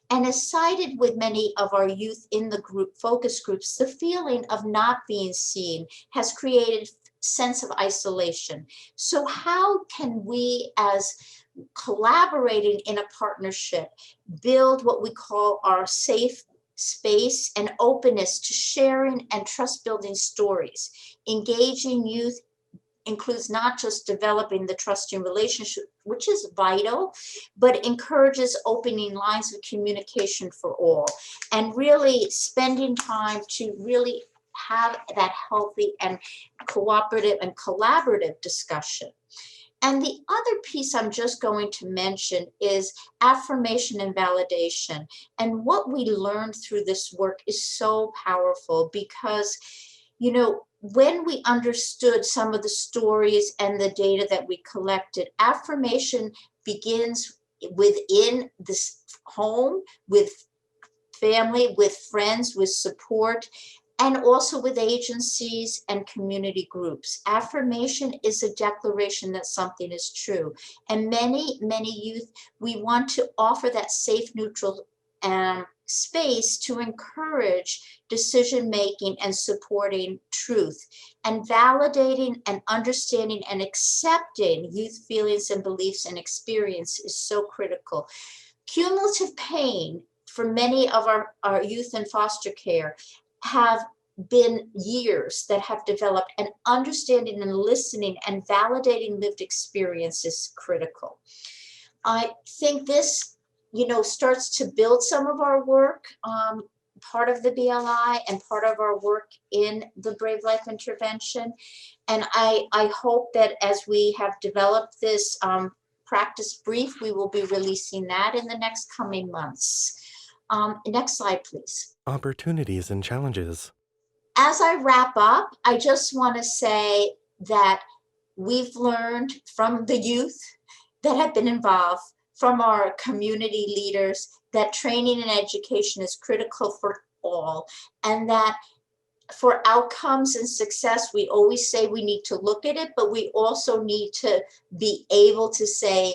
And as cited with many of our youth in the group focus groups, the feeling of not being seen has created sense of isolation. So how can we, as collaborating in a partnership, build what we call our safe space and openness to sharing and trust building stories? Engaging youth includes not just developing the trusting relationship, which is vital, but encourages opening lines of communication for all and really spending time to really have that healthy and cooperative and collaborative discussion. And the other piece I'm just going to mention is affirmation and validation. And what we learned through this work is so powerful because, when we understood some of the stories and the data that we collected, affirmation begins within this home, with family, with friends, with support, and also with agencies and community groups. Affirmation is a declaration that something is true. And many youth, we want to offer that safe, neutral space to encourage decision-making and supporting truth, and validating and understanding and accepting youth feelings and beliefs and experience is so critical. Cumulative pain for many of our youth in foster care have been years that have developed, and understanding and listening and validating lived experience is critical. I think this, starts to build some of our work, part of the BLI and part of our work in the BraveLife Intervention. And I hope that as we have developed this practice brief, we will be releasing that in the next coming months. Next slide, please. Opportunities and challenges. As I wrap up, I just want to say that we've learned from the youth that have been involved, from our community leaders, that training and education is critical for all, and that for outcomes and success, we always say we need to look at it, but we also need to be able to say,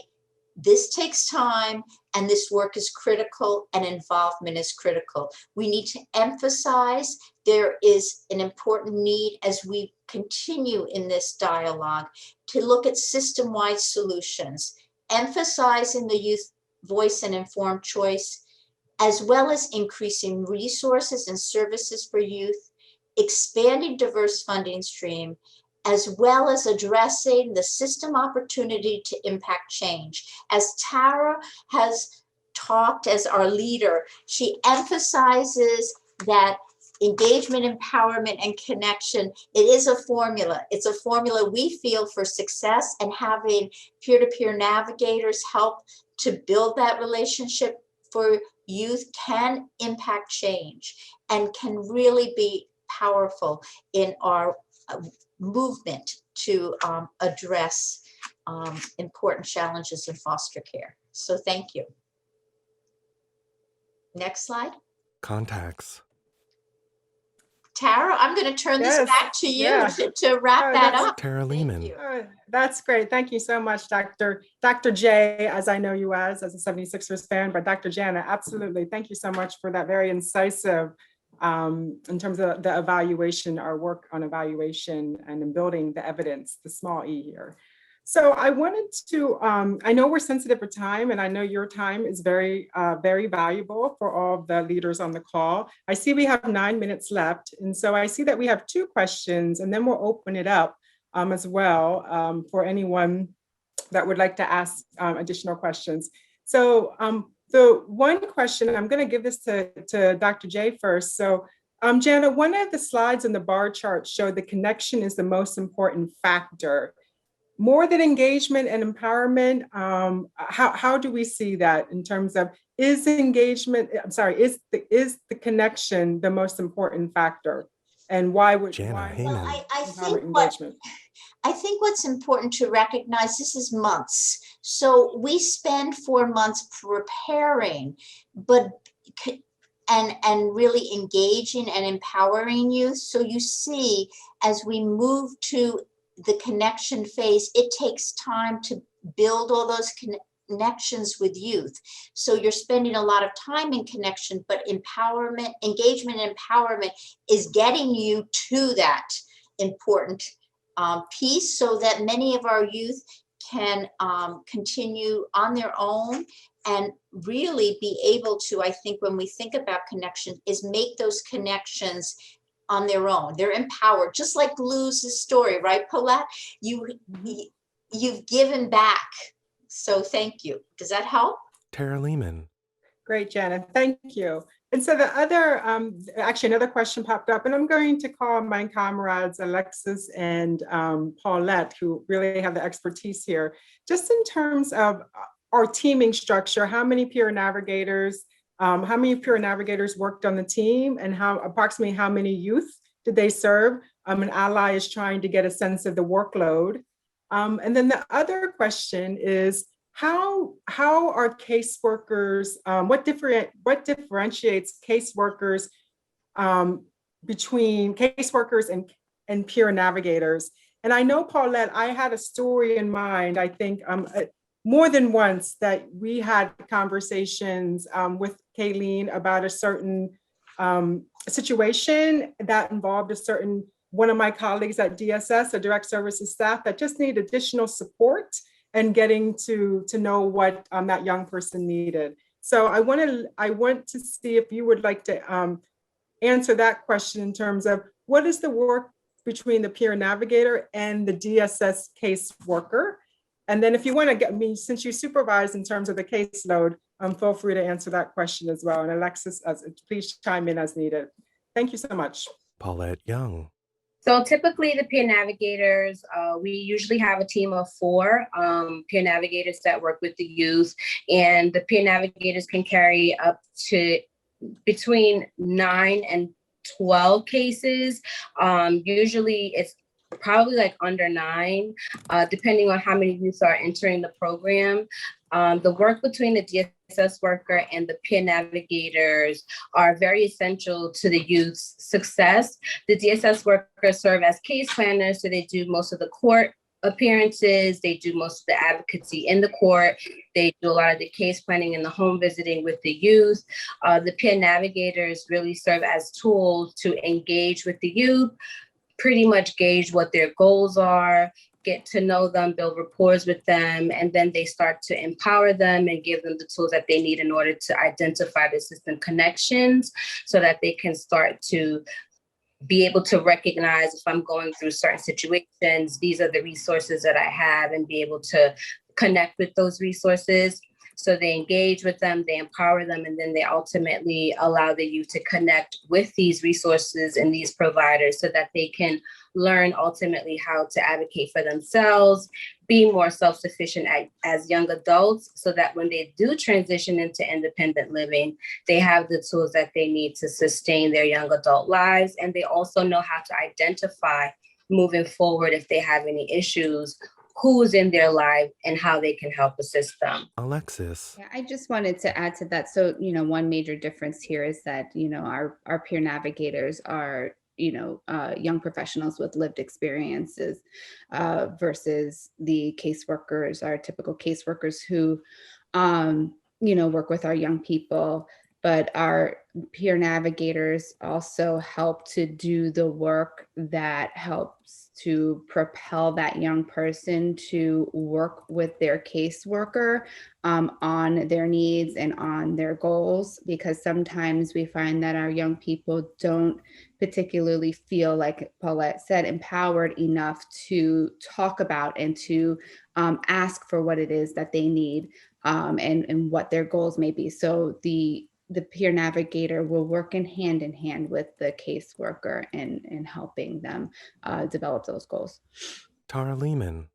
this takes time, and this work is critical and involvement is critical. We need to emphasize there is an important need as we continue in this dialogue to look at system-wide solutions, emphasizing the youth voice and informed choice, as well as increasing resources and services for youth, expanding diverse funding stream, as well as addressing the system opportunity to impact change. As Tara has talked as our leader, she emphasizes that engagement, empowerment, and connection, it is a formula. It's a formula we feel for success, and having peer-to-peer navigators help to build that relationship for youth can impact change and can really be powerful in our movement to address important challenges in foster care. So thank you. Next slide. Contacts. Tara, I'm going to turn this Yes, back to you yeah. to wrap that that's- up. Tara Thank Lehman. you. That's great. Thank you so much, Dr. J, as I know you as a 76ers fan, but Dr. Jana, absolutely. Thank you so much for that very incisive in terms of the evaluation, our work on evaluation and in building the evidence, the small e here. So I wanted to, I know we're sensitive for time, and I know your time is very, very valuable for all of the leaders on the call. I see we have 9 minutes left. And so I see that we have 2 questions, and then we'll open it up as well for anyone that would like to ask additional questions. So the one question, I'm going to give this to Dr. J first. So Jana, one of the slides in the bar chart showed the connection is the most important factor. More than engagement and empowerment, how do we see that in terms of is engagement, I'm sorry, is the connection the most important factor? And why would Jana Well, Heyman. I think what's important to recognize, this is months. So we spend 4 months preparing, but and really engaging and empowering youth. So you see, as we move to the connection phase, it takes time to build all those connections with youth. So you're spending a lot of time in connection, but empowerment, engagement and empowerment is getting you to that important piece so that many of our youth can continue on their own and really be able to, I think when we think about connection, is make those connections on their own. They're empowered, just like Lou's story, right, Paulette? You've given back. So thank you. Does that help? Tara Lehman. Great, Jana, thank you. And so the other, actually another question popped up, and I'm going to call my comrades Alexis and Paulette, who really have the expertise here. Just in terms of our teaming structure, how many peer navigators worked on the team, and approximately how many youth did they serve? An ally is trying to get a sense of the workload. And then the other question is, how are caseworkers, what differentiates caseworkers between caseworkers and peer navigators? And I know, Paulette, I had a story in mind, I think more than once, that we had conversations with Kayleen about a certain situation that involved one of my colleagues at DSS, a direct services staff, that just need additional support and getting to know what that young person needed. So I want to see if you would like to answer that question in terms of what is the work between the peer navigator and the DSS caseworker? And then if you want to get me, since you supervise in terms of the caseload, feel free to answer that question as well. And Alexis, please chime in as needed. Thank you so much. Paulette Young. So typically the peer navigators, we usually have a team of 4 peer navigators that work with the youth, and the peer navigators can carry up to between 9 and 12 cases. Usually it's probably like under 9, depending on how many youth are entering the program. The work between the DSS worker and the peer navigators are very essential to the youth's success. The DSS workers serve as case planners, so they do most of the court appearances. They do most of the advocacy in the court. They do a lot of the case planning and the home visiting with the youth. The peer navigators really serve as tools to engage with the youth, pretty much gauge what their goals are, get to know them, build rapport with them, and then they start to empower them and give them the tools that they need in order to identify the system connections so that they can start to be able to recognize if I'm going through certain situations, these are the resources that I have, and be able to connect with those resources. So they engage with them, they empower them, and then they ultimately allow the youth to connect with these resources and these providers so that they can learn ultimately how to advocate for themselves, be more self-sufficient as young adults, so that when they do transition into independent living, they have the tools that they need to sustain their young adult lives. And they also know how to identify moving forward if they have any issues, who's in their life and how they can help assist them. Alexis. Yeah, I just wanted to add to that. So, one major difference here is that, our peer navigators are, young professionals with lived experiences versus the caseworkers, our typical caseworkers who, work with our young people. But our peer navigators also help to do the work that helps to propel that young person to work with their caseworker on their needs and on their goals, because sometimes we find that our young people don't particularly feel, like Paulette said, empowered enough to talk about and to ask for what it is that they need and what their goals may be. So the peer navigator will work in hand with the caseworker in helping them develop those goals. Tara Lehman.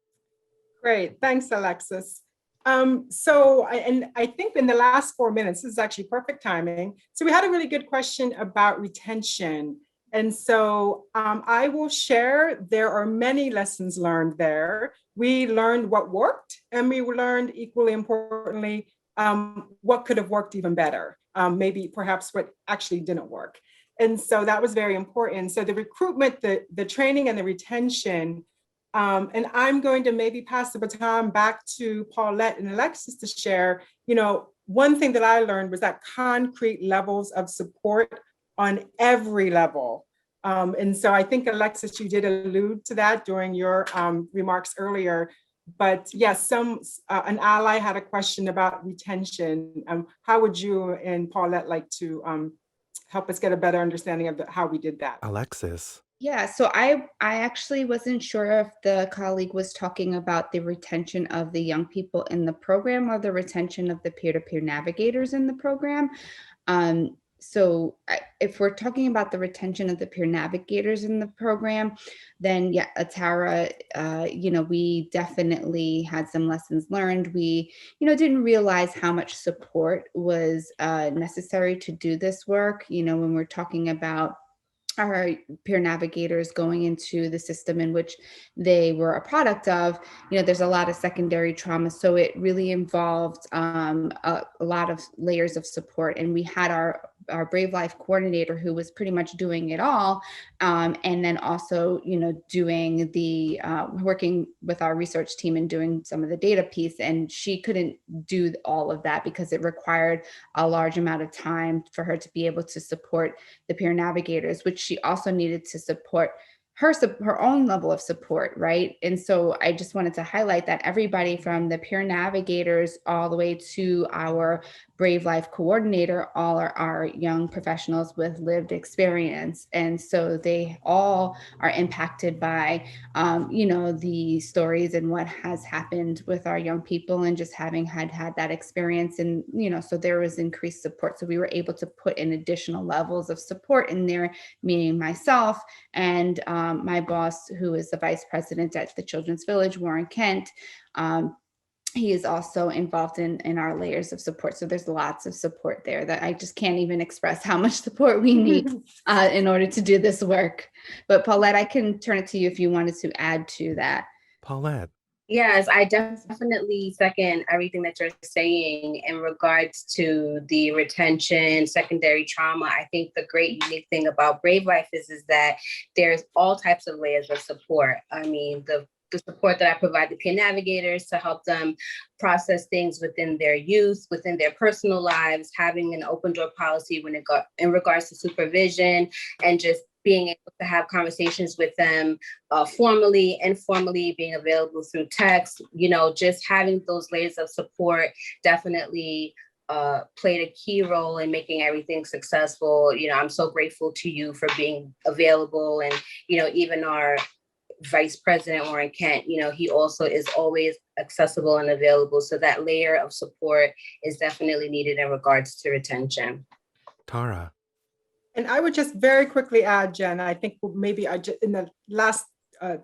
Great, thanks, Alexis. I think in the last 4 minutes, this is actually perfect timing. So we had a really good question about retention. And so I will share, there are many lessons learned there. We learned what worked, and we learned, equally importantly, what could have worked even better, maybe perhaps what actually didn't work. And so that was very important. So the recruitment, the training and the retention, and I'm going to maybe pass the baton back to Paulette and Alexis to share, one thing that I learned was that concrete levels of support on every level. And so I think, Alexis, you did allude to that during your remarks earlier. But yes, an ally had a question about retention. How would you and Paulette like to help us get a better understanding of how we did that? Alexis. Yeah, so I actually wasn't sure if the colleague was talking about the retention of the young people in the program or the retention of the peer-to-peer navigators in the program. So if we're talking about the retention of the peer navigators in the program, then yeah, Tara, we definitely had some lessons learned. We, didn't realize how much support was necessary to do this work. When we're talking about our peer navigators going into the system in which they were a product of, there's a lot of secondary trauma. So it really involved a lot of layers of support. And we had our BraveLife coordinator who was pretty much doing it all. And then also, doing the working with our research team and doing some of the data piece. And she couldn't do all of that because it required a large amount of time for her to be able to support the peer navigators, which she also needed to support her own level of support, right? And so I just wanted to highlight that everybody from the peer navigators all the way to our BraveLife coordinator, all are our young professionals with lived experience. And so they all are impacted by, the stories and what has happened with our young people and just having had that experience. And, so there was increased support. So we were able to put in additional levels of support in there, meaning myself and my boss, who is the vice president at the Children's Village, Warren Kent. He is also involved in our layers of support. So there's lots of support there that I just can't even express how much support we need in order to do this work. But Paulette, I can turn it to you if you wanted to add to that. Paulette. Yes, I definitely second everything that you're saying in regards to the retention, secondary trauma. I think the great unique thing about BraveLife is that there's all types of layers of support. I mean, the the support that I provide the peer navigators to help them process things within their youth, within their personal lives, having an open door policy when it got in regards to supervision, and just being able to have conversations with them formally, informally, being available through text, just having those layers of support definitely played a key role in making everything successful. I'm so grateful to you for being available. And, even our Vice President Warren Kent, he also is always accessible and available. So that layer of support is definitely needed in regards to retention. Tara. And I would just very quickly add, Jen, I think maybe in the last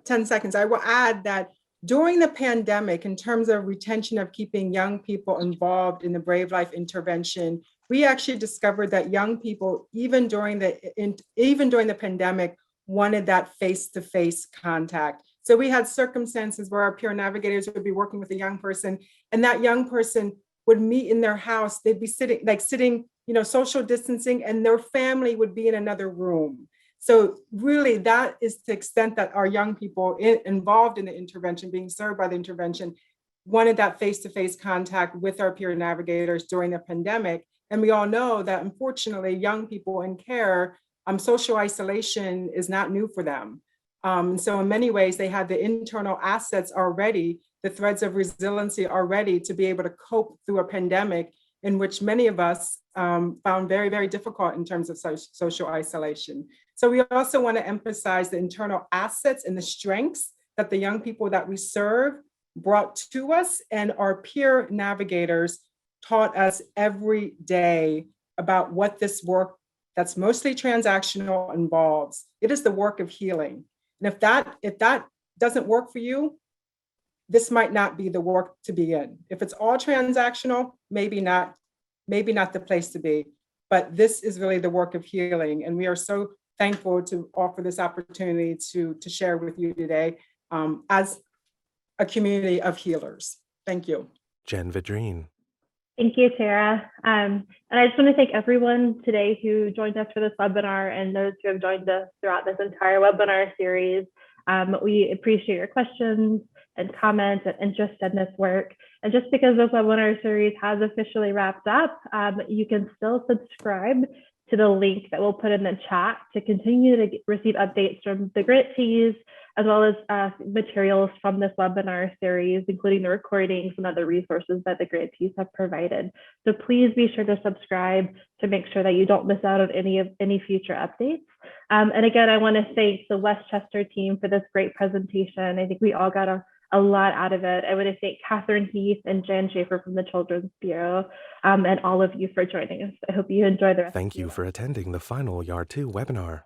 10 seconds, I will add that during the pandemic, in terms of retention of keeping young people involved in the BraveLife intervention, we actually discovered that young people, even during the pandemic, wanted that face-to-face contact. So we had circumstances where our peer navigators would be working with a young person, and that young person would meet in their house. They'd be sitting, social distancing, and their family would be in another room. So really, that is the extent that our young people involved in the intervention, being served by the intervention, wanted that face-to-face contact with our peer navigators during the pandemic. And we all know that, unfortunately, young people in care, social isolation is not new for them. So in many ways, they had the internal assets already, the threads of resiliency already to be able to cope through a pandemic in which many of us found very, very difficult in terms of social isolation. So we also want to emphasize the internal assets and the strengths that the young people that we serve brought to us, and our peer navigators taught us every day about what this work that's mostly transactional involves. It is the work of healing. And if that doesn't work for you, this might not be the work to be in. If it's all transactional, maybe not the place to be. But this is really the work of healing. And we are so thankful to offer this opportunity to share with you today as a community of healers. Thank you. Jen Vidrine. Thank you, Tara. And I just want to thank everyone today who joined us for this webinar and those who have joined us throughout this entire webinar series. We appreciate your questions and comments and interest in this work. And just because this webinar series has officially wrapped up, you can still subscribe to the link that we'll put in the chat to continue to receive updates from the grantees, as well as materials from this webinar series, including the recordings and other resources that the grantees have provided. So please be sure to subscribe to make sure that you don't miss out on any future updates. And again, I want to thank the Westchester team for this great presentation. I think we all got a lot out of it. I want to thank Catherine Heath and Jan Schaefer from the Children's Bureau, and all of you for joining us. I hope you enjoy the rest. Thank you for attending the final YARH 2 webinar.